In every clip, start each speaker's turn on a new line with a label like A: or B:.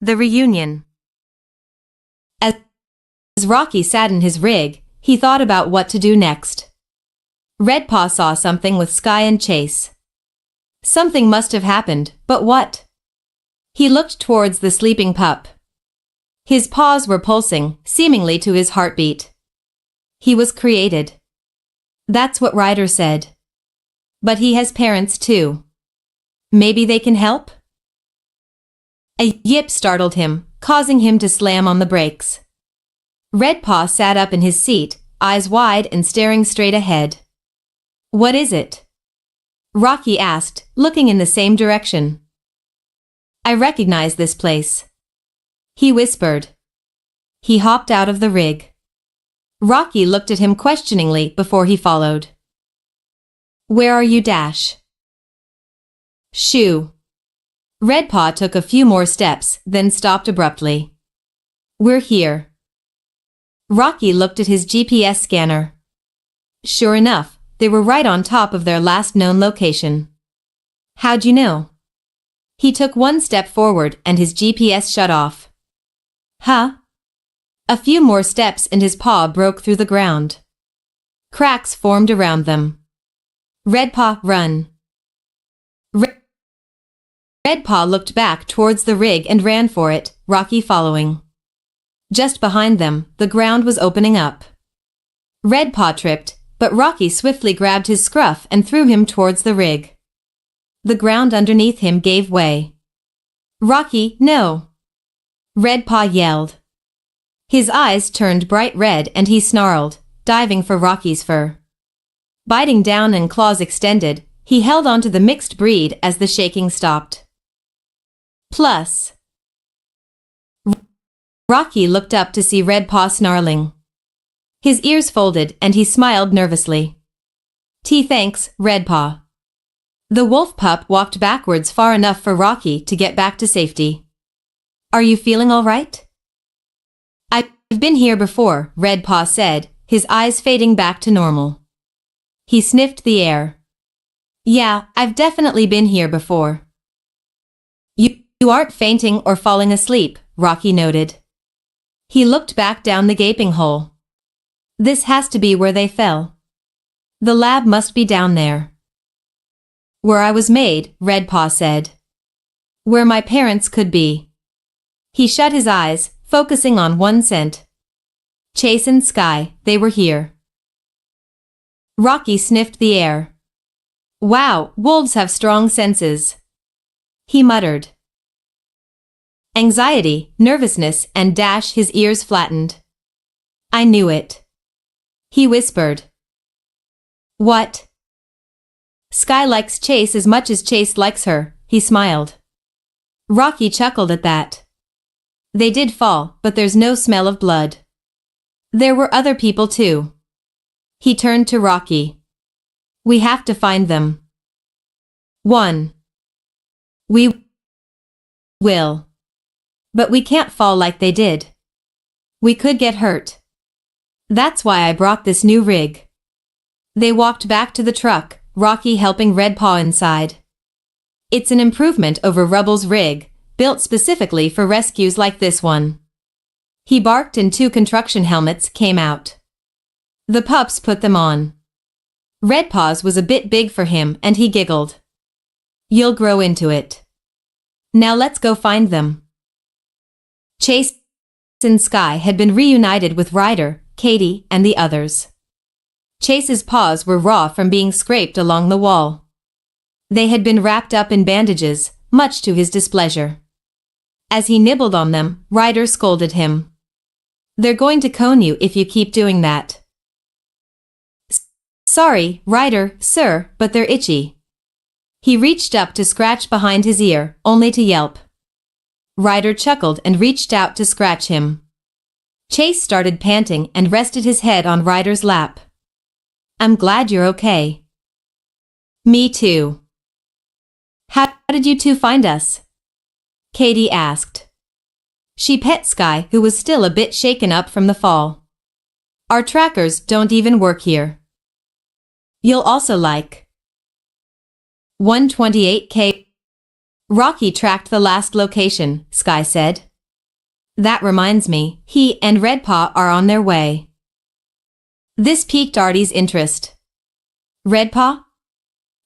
A: The reunion. As Rocky sat in his rig, he thought about what to do next. Redpaw saw something with Sky and Chase. Something must have happened, but what? He looked towards the sleeping pup. His paws were pulsing, seemingly to his heartbeat. He was created. That's what Ryder said. But he has parents too. Maybe they can help? A yip startled him, causing him to slam on the brakes. Redpaw sat up in his seat, eyes wide and staring straight ahead. What is it? Rocky asked, looking in the same direction. I recognize this place. He whispered. He hopped out of the rig. Rocky looked at him questioningly before he followed. Where are you, Dash? Shoo. Redpaw took a few more steps, then stopped abruptly. We're here. Rocky looked at his GPS scanner. Sure enough, they were right on top of their last known location. How'd you know? He took one step forward and his GPS shut off. Huh? A few more steps and his paw broke through the ground. Cracks formed around them. Redpaw, run. Redpaw looked back towards the rig and ran for it, Rocky following. Just behind them, the ground was opening up. Redpaw tripped, but Rocky swiftly grabbed his scruff and threw him towards the rig. The ground underneath him gave way. Rocky, no! Redpaw yelled. His eyes turned bright red and he snarled, diving for Rocky's fur. Biting down and claws extended, he held onto the mixed breed as the shaking stopped. Plus. Rocky looked up to see Redpaw snarling. His ears folded and he smiled nervously. Thanks, Redpaw. The wolf pup walked backwards far enough for Rocky to get back to safety. Are you feeling all right? I've been here before, Redpaw said, his eyes fading back to normal. He sniffed the air. Yeah, I've definitely been here before. You aren't fainting or falling asleep, Rocky noted. He looked back down the gaping hole. This has to be where they fell. The lab must be down there. Where I was made, Redpaw said. Where my parents could be. He shut his eyes, focusing on one scent. Chase and Sky, they were here. Rocky sniffed the air. Wow, wolves have strong senses. He muttered. Anxiety, nervousness, and Dash, his ears flattened. I knew it. He whispered. What? Sky likes Chase as much as Chase likes her, he smiled. Rocky chuckled at that. They did fall, but there's no smell of blood. There were other people too. He turned to Rocky. We have to find them. 1. We will. But we can't fall like they did. We could get hurt. That's why I brought this new rig. They walked back to the truck, Rocky helping Redpaw inside. It's an improvement over Rubble's rig, built specifically for rescues like this one. He barked and 2 construction helmets came out. The pups put them on. Redpaw's was a bit big for him and he giggled. You'll grow into it. Now let's go find them. Chase and Sky had been reunited with Ryder, Katie, and the others. Chase's paws were raw from being scraped along the wall. They had been wrapped up in bandages, much to his displeasure. As he nibbled on them, Ryder scolded him. They're going to cone you if you keep doing that. Sorry, Ryder, sir, but they're itchy. He reached up to scratch behind his ear, only to yelp. Ryder chuckled and reached out to scratch him. Chase started panting and rested his head on Ryder's lap. I'm glad you're okay. Me too. How did you two find us? Katie asked. She pet Sky, who was still a bit shaken up from the fall. Our trackers don't even work here. You'll also like 128K. Rocky tracked the last location, Sky said. That reminds me, he and Redpaw are on their way. This piqued Artie's interest. Redpaw?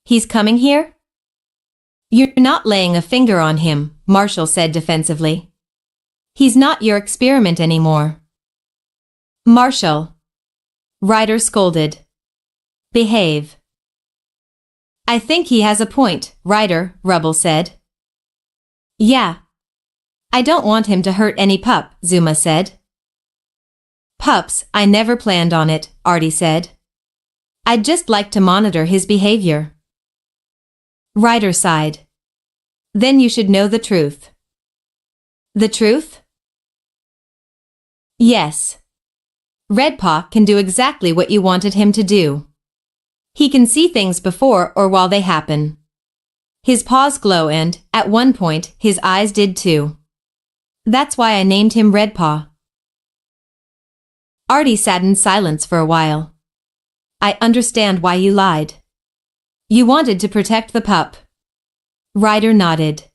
A: He's coming here? You're not laying a finger on him, Marshall said defensively. He's not your experiment anymore. Marshall. Ryder scolded. Behave. I think he has a point, Ryder, Rubble said. Yeah. I don't want him to hurt any pup, Zuma said. Pups, I never planned on it, Artie said. I'd just like to monitor his behavior. Ryder sighed. Then you should know the truth. The truth? Yes. Redpaw can do exactly what you wanted him to do. He can see things before or while they happen. His paws glow and, at one point, his eyes did too. That's why I named him Redpaw. Artie sat in silence for a while. I understand why you lied. You wanted to protect the pup. Ryder nodded.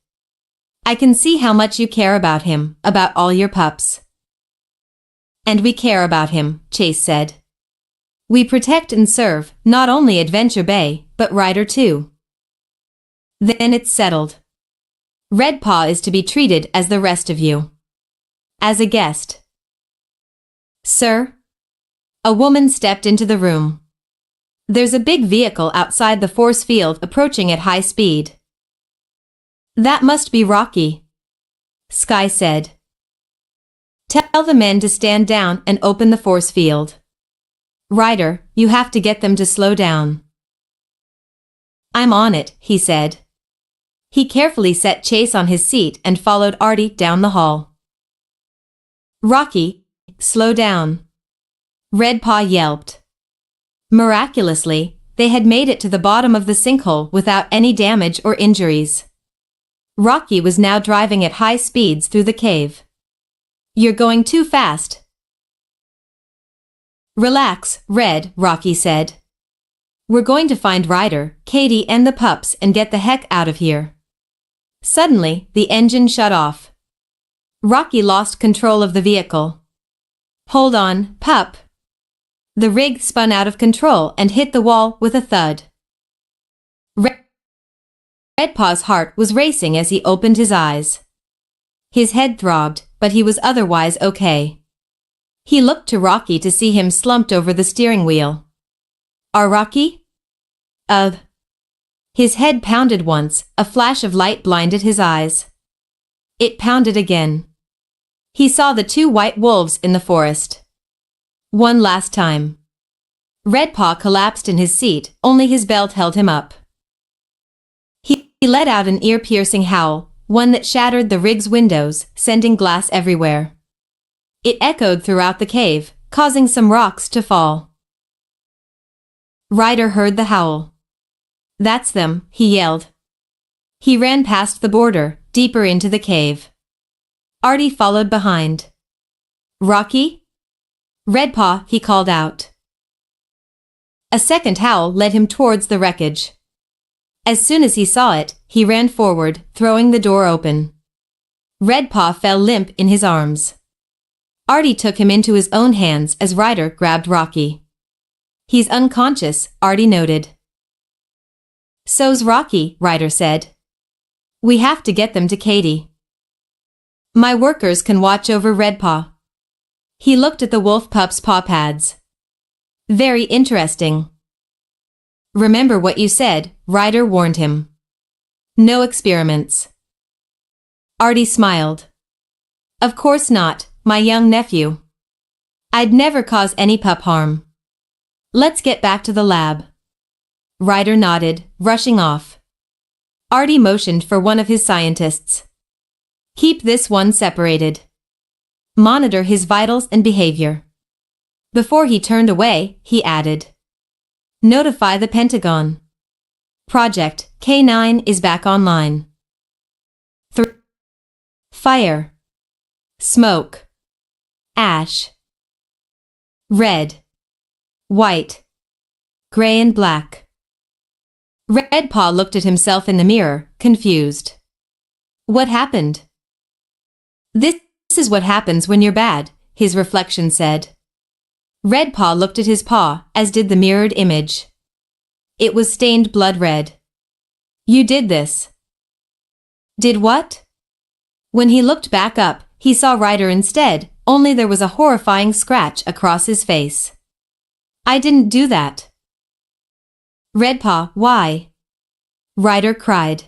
A: I can see how much you care about him, about all your pups. And we care about him, Chase said. We protect and serve, not only Adventure Bay, but Ryder too. Then it's settled. Redpaw is to be treated as the rest of you. As a guest. Sir? A woman stepped into the room. There's a big vehicle outside the force field approaching at high speed. That must be Rocky. Sky said. Tell the men to stand down and open the force field. Ryder, you have to get them to slow down. I'm on it, he said. He carefully set Chase on his seat and followed Artie down the hall. Rocky, slow down. Redpaw yelped. Miraculously, they had made it to the bottom of the sinkhole without any damage or injuries. Rocky was now driving at high speeds through the cave. You're going too fast. Relax, Red, Rocky said. We're going to find Ryder, Katie and the pups and get the heck out of here. Suddenly, the engine shut off. Rocky lost control of the vehicle. Hold on, pup. The rig spun out of control and hit the wall with a thud. Redpaw's heart was racing as he opened his eyes. His head throbbed, but he was otherwise okay. He looked to Rocky to see him slumped over the steering wheel. Rocky? His head pounded once, a flash of light blinded his eyes. It pounded again. He saw the two white wolves in the forest. One last time. Redpaw collapsed in his seat, only his belt held him up. He let out an ear-piercing howl, one that shattered the rig's windows, sending glass everywhere. It echoed throughout the cave, causing some rocks to fall. Ryder heard the howl. That's them, he yelled. He ran past the border, deeper into the cave. Artie followed behind. Rocky? Redpaw, he called out. A second howl led him towards the wreckage. As soon as he saw it, he ran forward, throwing the door open. Redpaw fell limp in his arms. Artie took him into his own hands as Ryder grabbed Rocky. He's unconscious, Artie noted. So's Rocky, Ryder said. We have to get them to Katie. My workers can watch over Redpaw. He looked at the wolf pup's paw pads. Very interesting. Remember what you said, Ryder warned him. No experiments. Artie smiled. Of course not, my young nephew. I'd never cause any pup harm. Let's get back to the lab. Ryder nodded, rushing off. Artie motioned for one of his scientists. Keep this one separated. Monitor his vitals and behavior. Before he turned away, he added. Notify the Pentagon. Project K9 is back online. 3. Fire. Smoke. Ash. Red. White. Gray and black. Redpaw looked at himself in the mirror, confused. What happened? This is what happens when you're bad, his reflection said. Redpaw looked at his paw, as did the mirrored image. It was stained blood red. You did this. Did what? When he looked back up, he saw Ryder instead, only there was a horrifying scratch across his face. I didn't do that. Redpaw, why? Ryder cried.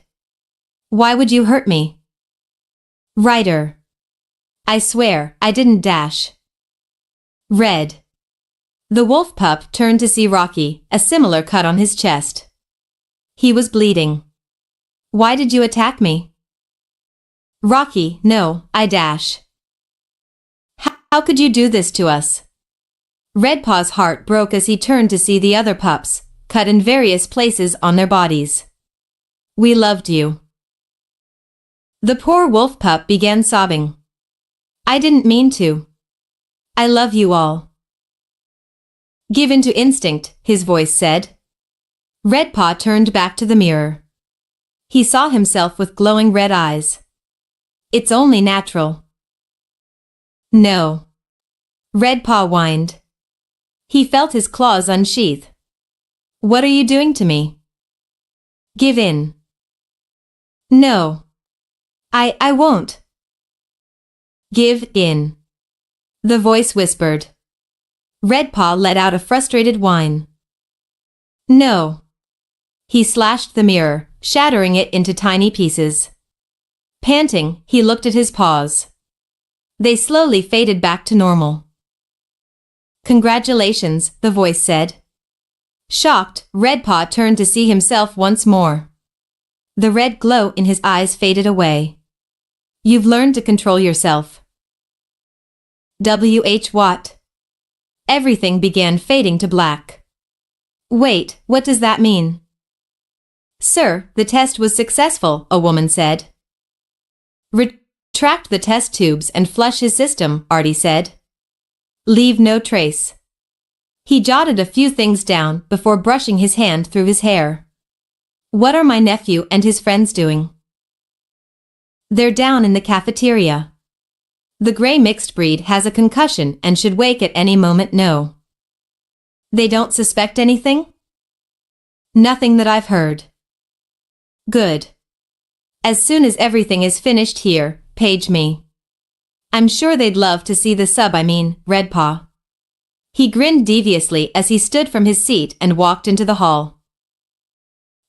A: Why would you hurt me? Ryder. I swear, I didn't dash. Red. The wolf pup turned to see Rocky, a similar cut on his chest. He was bleeding. Why did you attack me? Rocky, no, I dash. How could you do this to us? Redpaw's heart broke as he turned to see the other pups, cut in various places on their bodies. We loved you. The poor wolf pup began sobbing. I didn't mean to. I love you all. Give in to instinct, his voice said. Redpaw turned back to the mirror. He saw himself with glowing red eyes. It's only natural. No. Redpaw whined. He felt his claws unsheath. What are you doing to me? Give in. No. I won't. Give in. The voice whispered. Redpaw let out a frustrated whine. No. He slashed the mirror, shattering it into tiny pieces. Panting, he looked at his paws. They slowly faded back to normal. Congratulations, the voice said. Shocked, Redpaw turned to see himself once more. The red glow in his eyes faded away. You've learned to control yourself. W.H. Watt. Everything began fading to black. Wait, what does that mean? Sir, the test was successful, a woman said. Retract the test tubes and flush his system, Artie said. Leave no trace. He jotted a few things down before brushing his hand through his hair. What are my nephew and his friends doing? They're down in the cafeteria. The gray mixed breed has a concussion and should wake at any moment. No. They don't suspect anything? Nothing that I've heard. Good. As soon as everything is finished here, page me. I'm sure they'd love to see the Redpaw. He grinned deviously as he stood from his seat and walked into the hall.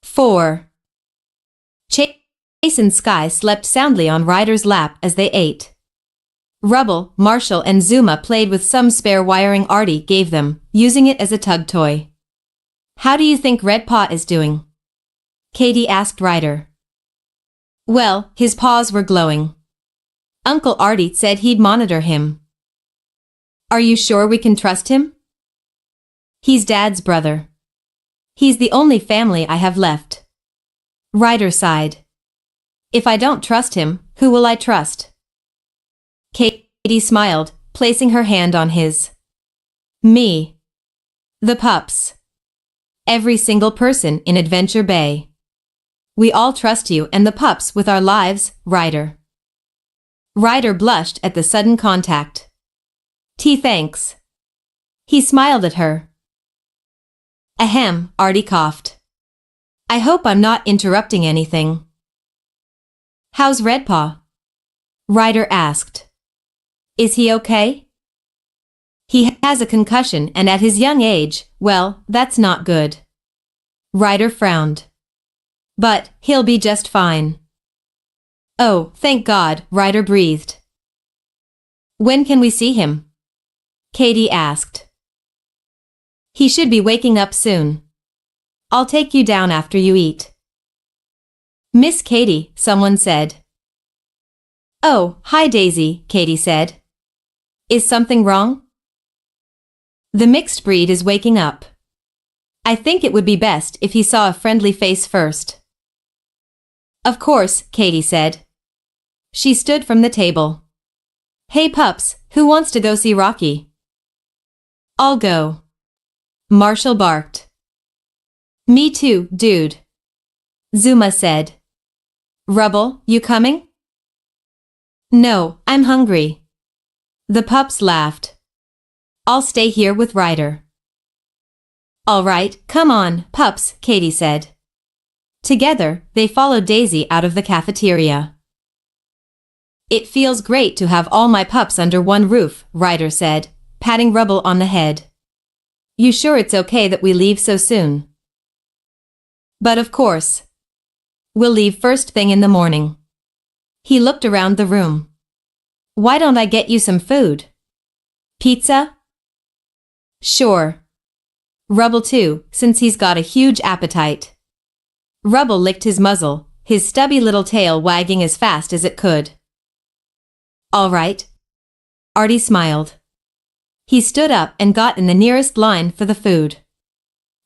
A: 4. Chase and Sky slept soundly on Ryder's lap as they ate. Rubble, Marshall and Zuma played with some spare wiring Artie gave them, using it as a tug toy. How do you think Redpaw is doing? Katie asked Ryder. Well, his paws were glowing. Uncle Artie said he'd monitor him. Are you sure we can trust him? He's Dad's brother. He's the only family I have left. Ryder sighed. If I don't trust him, who will I trust? Katie smiled, placing her hand on his. Me. The pups. Every single person in Adventure Bay. We all trust you and the pups with our lives, Ryder. Ryder blushed at the sudden contact. Thanks. He smiled at her. Ahem, Artie coughed. I hope I'm not interrupting anything. How's Redpaw? Ryder asked. Is he okay? He has a concussion and at his young age, well, that's not good. Ryder frowned. But he'll be just fine. Oh, thank God, Ryder breathed. When can we see him? Katie asked. He should be waking up soon. I'll take you down after you eat. Miss Katie, someone said. Oh, hi Daisy, Katie said. Is something wrong? The mixed breed is waking up. I think it would be best if he saw a friendly face first. Of course, Katie said. She stood from the table. Hey pups, who wants to go see Rocky? I'll go. Marshall barked. Me too, dude. Zuma said. Rubble, you coming? No, I'm hungry. The pups laughed. I'll stay here with Ryder. All right, come on, pups, Katie said. Together, they followed Daisy out of the cafeteria. It feels great to have all my pups under one roof, Ryder said, patting Rubble on the head. You sure it's okay that we leave so soon? But of course. We'll leave first thing in the morning. He looked around the room. Why don't I get you some food? Pizza? Sure. Rubble too, since he's got a huge appetite. Rubble licked his muzzle, his stubby little tail wagging as fast as it could. All right. Artie smiled. He stood up and got in the nearest line for the food.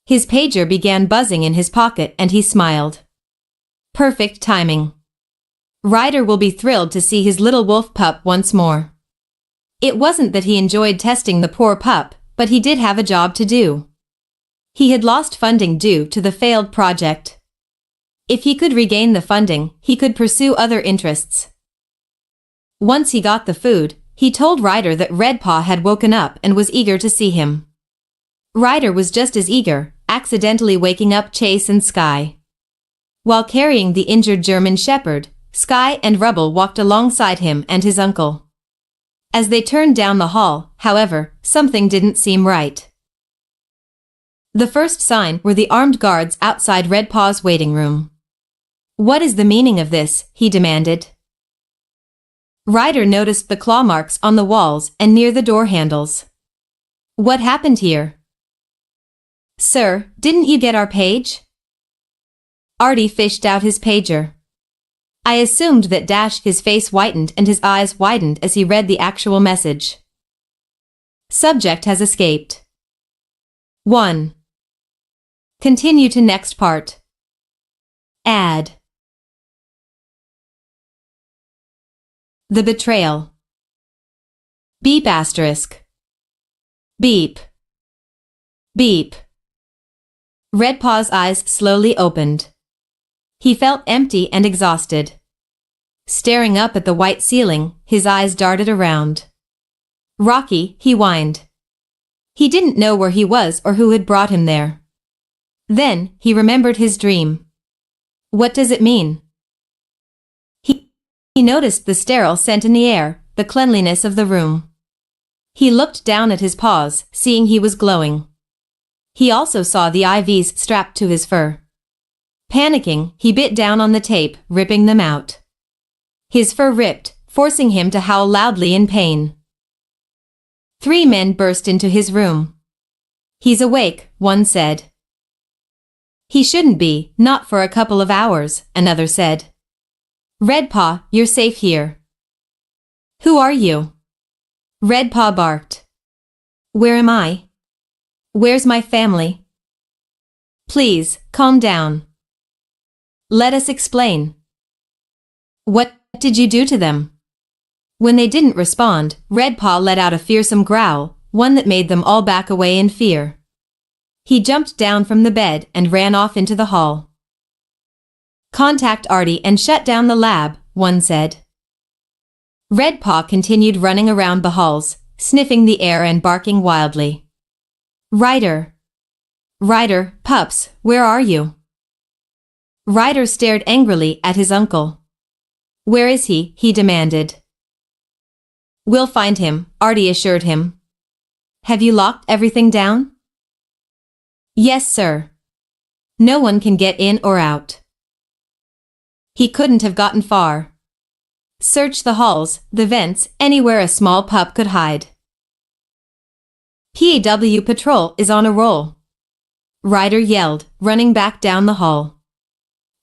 A: His pager began buzzing in his pocket and he smiled. Perfect timing. Ryder will be thrilled to see his little wolf pup once more. It wasn't that he enjoyed testing the poor pup, but he did have a job to do. He had lost funding due to the failed project. If he could regain the funding, he could pursue other interests. Once he got the food, he told Ryder that Redpaw had woken up and was eager to see him. Ryder was just as eager, accidentally waking up Chase and Sky. While carrying the injured German Shepherd, Sky and Rubble walked alongside him and his uncle. As they turned down the hall, however, something didn't seem right. The first sign were the armed guards outside Redpaw's waiting room. What is the meaning of this? He demanded. Ryder noticed the claw marks on the walls and near the door handles. What happened here? Sir, didn't you get our page? Artie fished out his pager. I assumed that his face whitened and his eyes widened as he read the actual message. Subject has escaped. 1. Continue to next part. Add. The betrayal. Beep asterisk. Beep. Beep. Redpaw's eyes slowly opened. He felt empty and exhausted. Staring up at the white ceiling, his eyes darted around. Rocky, he whined. He didn't know where he was or who had brought him there. Then, he remembered his dream. What does it mean? He noticed the sterile scent in the air, the cleanliness of the room. He looked down at his paws, seeing he was glowing. He also saw the IVs strapped to his fur. Panicking, he bit down on the tape, ripping them out. His fur ripped, forcing him to howl loudly in pain. 3 men burst into his room. He's awake, one said. He shouldn't be, not for a couple of hours, another said. Redpaw, you're safe here. Who are you? Redpaw barked. Where am I? Where's my family? Please, calm down. Let us explain. What did you do to them? When they didn't respond, Redpaw let out a fearsome growl, one that made them all back away in fear. He jumped down from the bed and ran off into the hall. Contact Artie and shut down the lab, one said. Redpaw continued running around the halls, sniffing the air and barking wildly. Ryder! Ryder, pups, where are you? Ryder stared angrily at his uncle. Where is he? He demanded. We'll find him, Artie assured him. Have you locked everything down? Yes, sir. No one can get in or out. He couldn't have gotten far. Search the halls, the vents, anywhere a small pup could hide. PAW Patrol is on a roll. Ryder yelled, running back down the hall.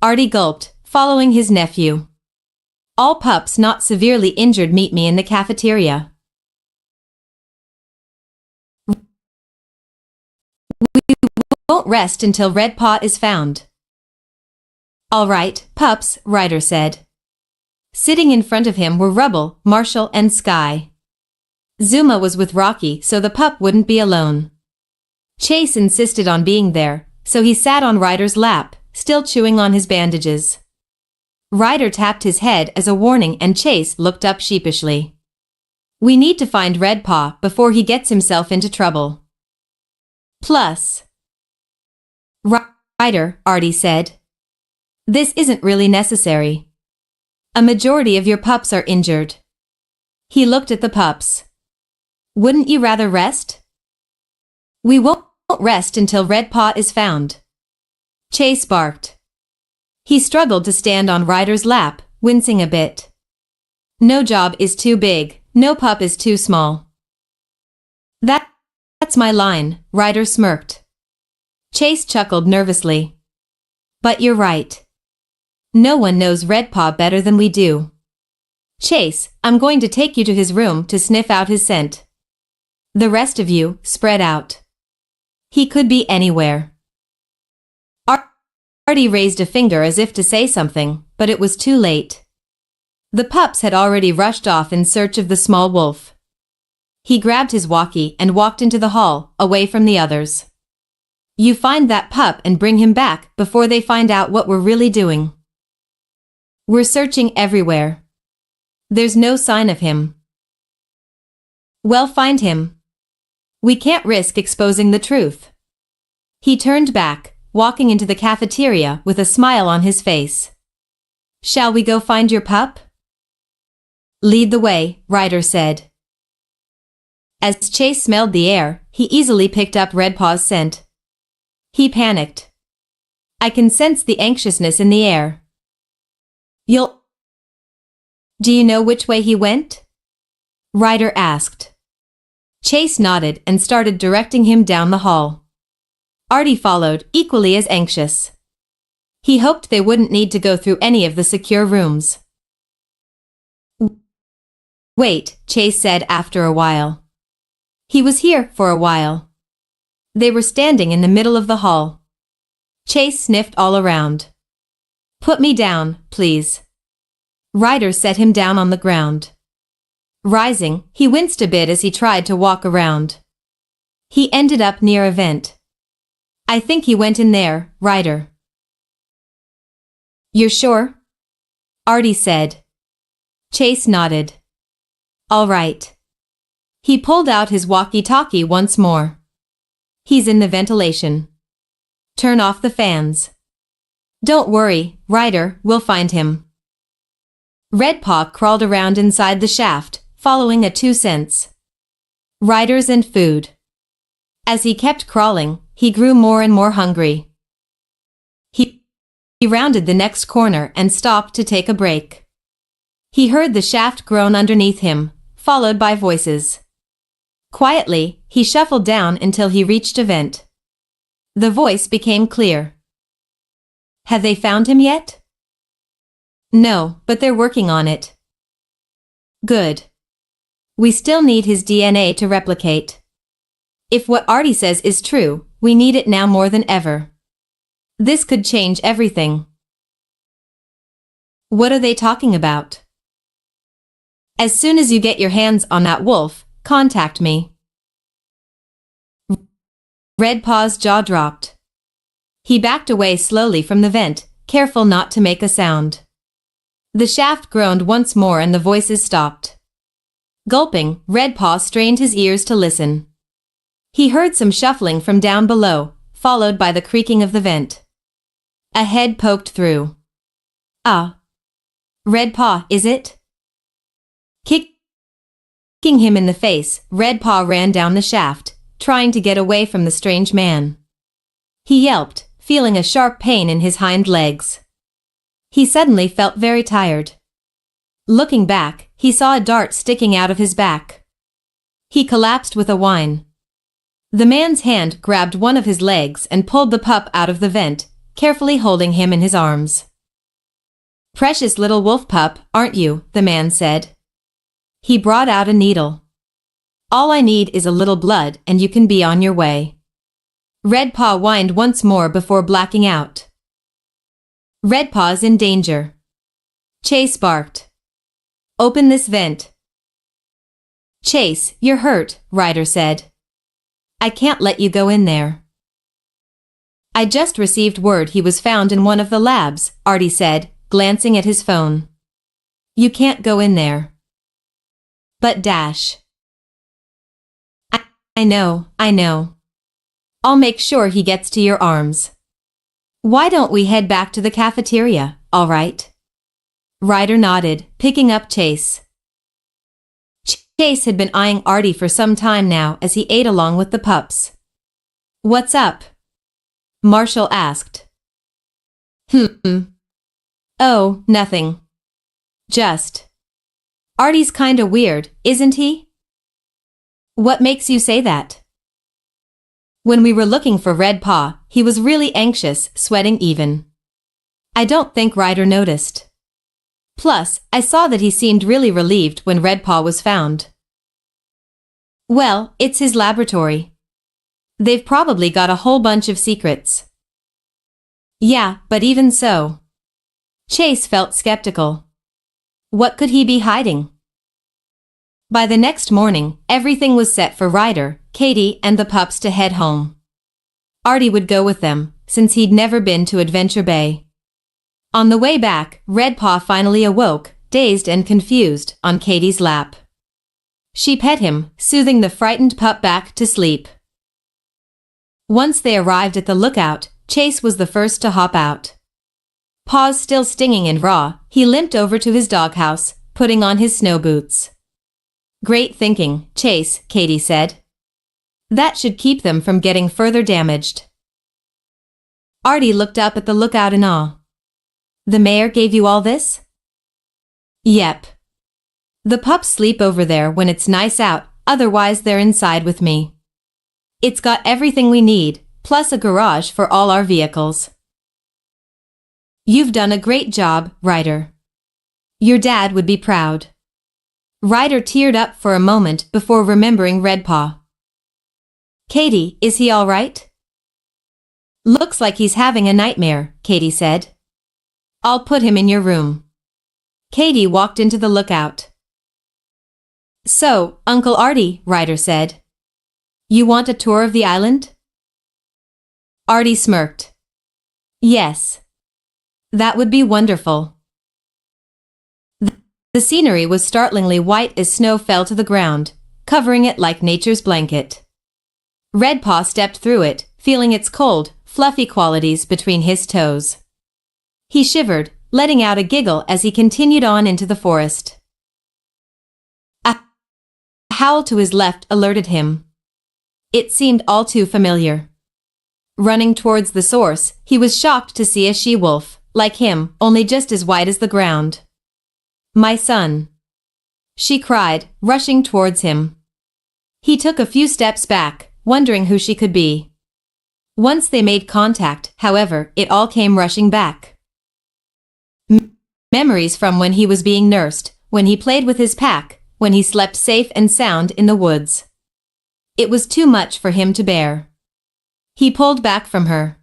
A: Artie gulped, following his nephew. All pups not severely injured meet me in the cafeteria. We won't rest until Redpaw is found. All right, pups, Ryder said. Sitting in front of him were Rubble, Marshall, and Sky. Zuma was with Rocky so the pup wouldn't be alone. Chase insisted on being there, so he sat on Ryder's lap, still chewing on his bandages. Ryder tapped his head as a warning and Chase looked up sheepishly. We need to find Redpaw before he gets himself into trouble. Plus. Ryder, Artie said. This isn't really necessary. A majority of your pups are injured. He looked at the pups. Wouldn't you rather rest? We won't rest until Redpaw is found. Chase barked. He struggled to stand on Ryder's lap, wincing a bit. No job is too big, no pup is too small. That's my line, Ryder smirked. Chase chuckled nervously. But you're right. No one knows Redpaw better than we do. Chase, I'm going to take you to his room to sniff out his scent. The rest of you, spread out. He could be anywhere. Artie raised a finger as if to say something, but it was too late. The pups had already rushed off in search of the small wolf. He grabbed his walkie and walked into the hall, away from the others. You find that pup and bring him back before they find out what we're really doing. We're searching everywhere. There's no sign of him. Well, find him. We can't risk exposing the truth. He turned back, walking into the cafeteria with a smile on his face. Shall we go find your pup? Lead the way, Ryder said. As Chase smelled the air, he easily picked up Redpaw's scent. He panicked. I can sense the anxiousness in the air. Do you know which way he went? Ryder asked. Chase nodded and started directing him down the hall. Artie followed, equally as anxious. He hoped they wouldn't need to go through any of the secure rooms. Wait, Chase said after a while. He was here for a while. They were standing in the middle of the hall. Chase sniffed all around. Put me down, please. Ryder set him down on the ground. Rising, he winced a bit as he tried to walk around. He ended up near a vent. I think he went in there, Ryder. You're sure? Artie said. Chase nodded. All right. He pulled out his walkie-talkie once more. He's in the ventilation. Turn off the fans. Don't worry, Ryder, we'll find him. Redpaw crawled around inside the shaft, following a 2 cents. Riders and food. As he kept crawling, he grew more and more hungry. He rounded the next corner and stopped to take a break. He heard the shaft groan underneath him, followed by voices. Quietly, he shuffled down until he reached a vent. The voice became clear. Have they found him yet? No, but they're working on it. Good. We still need his DNA to replicate. If what Artie says is true, we need it now more than ever. This could change everything. What are they talking about? As soon as you get your hands on that wolf, contact me. Redpaw's jaw dropped. He backed away slowly from the vent, careful not to make a sound. The shaft groaned once more and the voices stopped. Gulping, Redpaw strained his ears to listen. He heard some shuffling from down below, followed by the creaking of the vent. A head poked through. Ah. Redpaw, is it? Kicking him in the face, Redpaw ran down the shaft, trying to get away from the strange man. He yelped, feeling a sharp pain in his hind legs. He suddenly felt very tired. Looking back, he saw a dart sticking out of his back. He collapsed with a whine. The man's hand grabbed one of his legs and pulled the pup out of the vent, carefully holding him in his arms. Precious little wolf pup, aren't you? The man said. He brought out a needle. All I need is a little blood and you can be on your way. Redpaw whined once more before blacking out. Redpaw's in danger. Chase barked. Open this vent. Chase, you're hurt, Ryder said. I can't let you go in there. I just received word he was found in one of the labs, Artie said, glancing at his phone. You can't go in there. But Dash. I know. I'll make sure he gets to your arms. Why don't we head back to the cafeteria, all right? Ryder nodded, picking up Chase. Chase had been eyeing Artie for some time now as he ate along with the pups. What's up? Marshall asked. Oh, nothing. Just. Artie's kinda weird, isn't he? What makes you say that? When we were looking for Redpaw, he was really anxious, sweating even. I don't think Ryder noticed. Plus, I saw that he seemed really relieved when Redpaw was found. Well, it's his laboratory. They've probably got a whole bunch of secrets. Yeah, but even so. Chase felt skeptical. What could he be hiding? By the next morning, everything was set for Ryder, Katie, and the pups to head home. Artie would go with them, since he'd never been to Adventure Bay. On the way back, Redpaw finally awoke, dazed and confused, on Katie's lap. She pet him, soothing the frightened pup back to sleep. Once they arrived at the lookout, Chase was the first to hop out. Paws still stinging and raw, he limped over to his doghouse, putting on his snow boots. Great thinking, Chase, Katie said. That should keep them from getting further damaged. Artie looked up at the lookout in awe. The mayor gave you all this? Yep. The pups sleep over there when it's nice out, otherwise they're inside with me. It's got everything we need, plus a garage for all our vehicles. You've done a great job, Ryder. Your dad would be proud. Ryder teared up for a moment before remembering Redpaw. Katie, is he all right? Looks like he's having a nightmare, Katie said. I'll put him in your room. Katie walked into the lookout. So, Uncle Artie, Ryder said. You want a tour of the island? Artie smirked. Yes. That would be wonderful. The scenery was startlingly white as snow fell to the ground, covering it like nature's blanket. Redpaw stepped through it, feeling its cold, fluffy qualities between his toes. He shivered, letting out a giggle as he continued on into the forest. A howl to his left alerted him. It seemed all too familiar. Running towards the source, he was shocked to see a she-wolf, like him, only just as white as the ground. My son. She cried, rushing towards him. He took a few steps back, wondering who she could be. Once they made contact, however, it all came rushing back. Memories from when he was being nursed, when he played with his pack, when he slept safe and sound in the woods. It was too much for him to bear. He pulled back from her.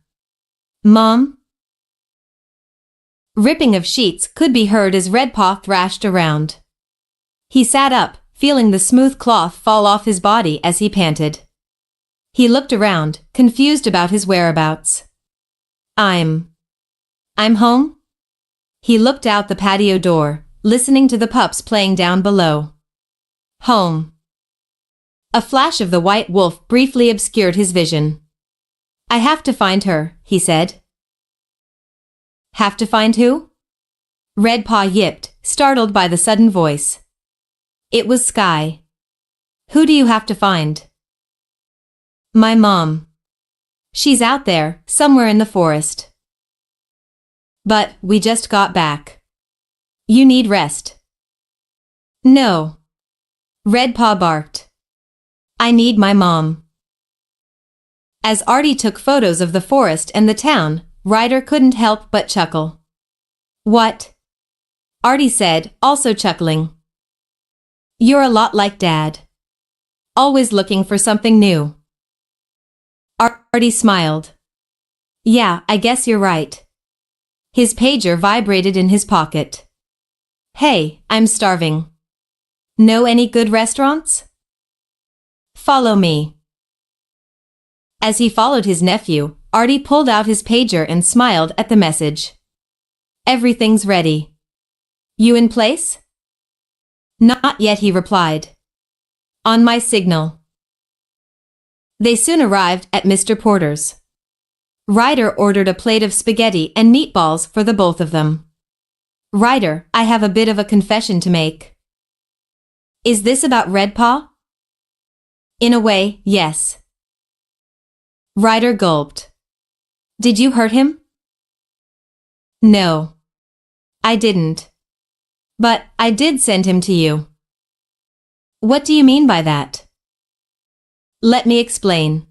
A: Mom? Ripping of sheets could be heard as Redpaw thrashed around. He sat up, feeling the smooth cloth fall off his body as he panted. He looked around, confused about his whereabouts. I'm home? He looked out the patio door, listening to the pups playing down below. Home. A flash of the white wolf briefly obscured his vision. I have to find her, he said. Have to find who? Redpaw yipped, startled by the sudden voice. It was Sky. Who do you have to find? My mom. She's out there, somewhere in the forest. But we just got back. You need rest. No. Redpaw barked. I need my mom. As Artie took photos of the forest and the town, Ryder couldn't help but chuckle. What? Artie said, also chuckling. You're a lot like Dad. Always looking for something new. Artie smiled. Yeah, I guess you're right. His pager vibrated in his pocket. Hey, I'm starving. Know any good restaurants? Follow me. As he followed his nephew, Artie pulled out his pager and smiled at the message. Everything's ready. You in place? Not yet, he replied. On my signal. They soon arrived at Mr. Porter's. Ryder ordered a plate of spaghetti and meatballs for the both of them. Ryder, I have a bit of a confession to make. Is this about Redpaw? In a way, yes. Ryder gulped. Did you hurt him? No. I didn't. But I did send him to you. What do you mean by that? Let me explain.